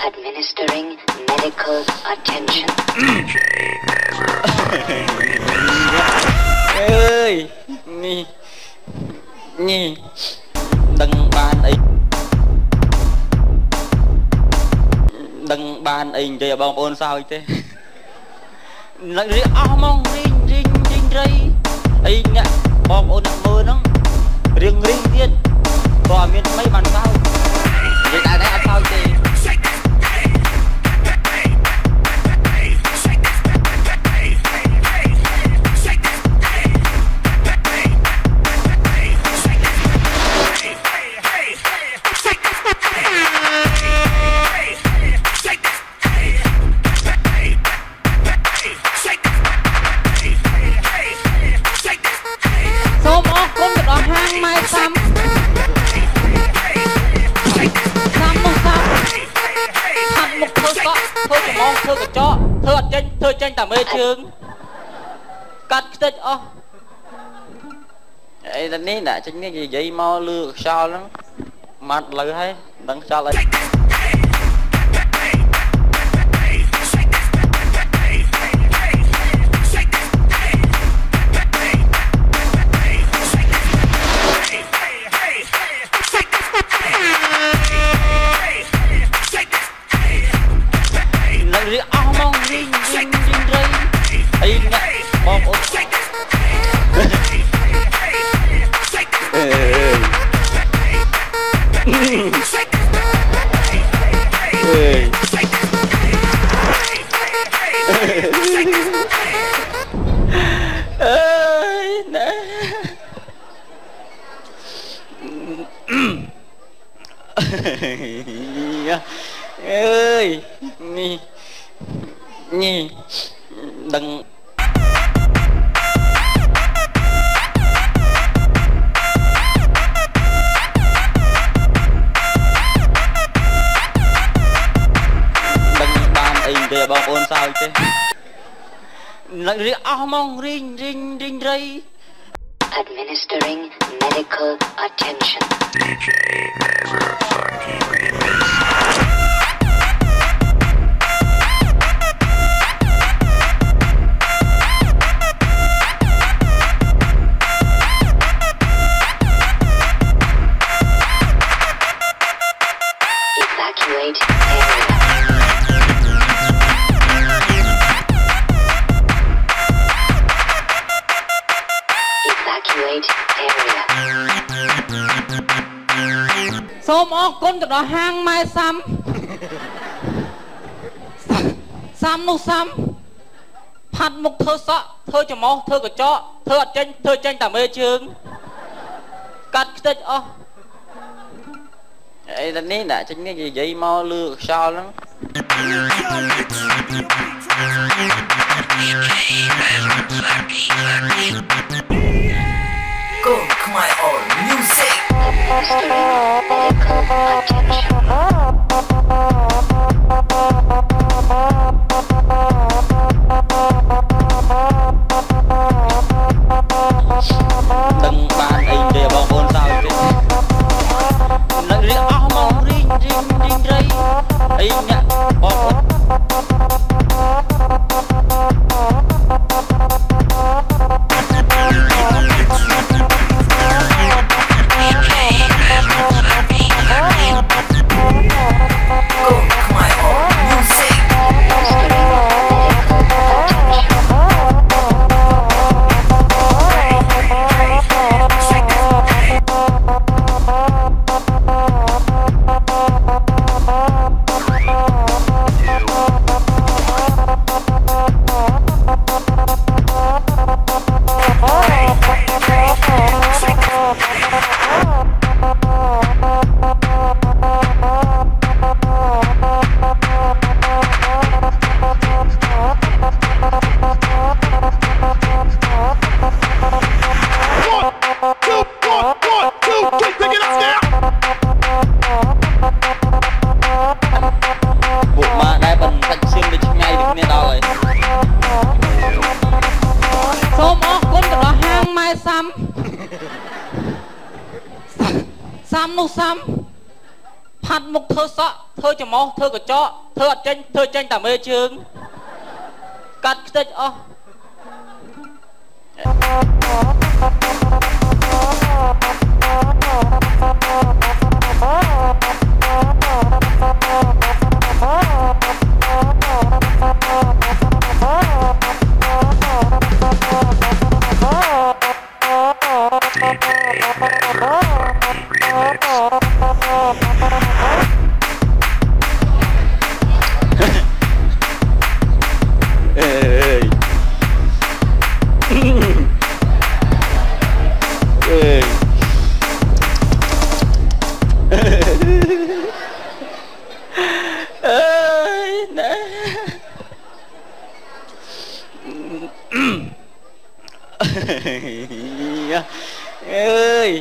Administering medical attention. ơi nhi nhi đừng bàn ảnh thì bong ôn sao thế lại đi mong rinh rây ấy nè bong ôn mơ nó riêng tiên tòa miền mấy bàn sao vậy tại đây ăn sao thì hang mai xăm xăm một xăm thành một thơ có thơ của mong thơ của chó thơ tranh tạm mê chương cắt tích ô ấy là ní đã chính cái gì vậy mau lừa sao lắm mặt lời hay đừng sao lại đi mong rinh rây ấy nè bom ôn nè ơi nhi đừng bàn ảnh thì bong ôn sao thế lại đi mong rinh rây Administering medical attention. DJ Never Funky Remix. Evacuate area. Evacuate area. Xôm ốc con từ đó hang mai xăm xăm một xăm phát một thơ sọ thơ cho máu thơ của chó thơ tranh tạm mê chương cắt tích ô ấy là ní đã chính cái gì vậy mau lừa sao lắm Go my own music. đừng bàn ảnh để bong ôn sao thế lại đi mong rinh rây ấy nè bong ôn ផាត់មុខធ្វើសក់ធ្វើច្រមុះធ្វើកញ្ចក់ធ្វើអត់ចេញធ្វើចេញតែមេជើងកាត់ខ្ទេចអស់เอ้ย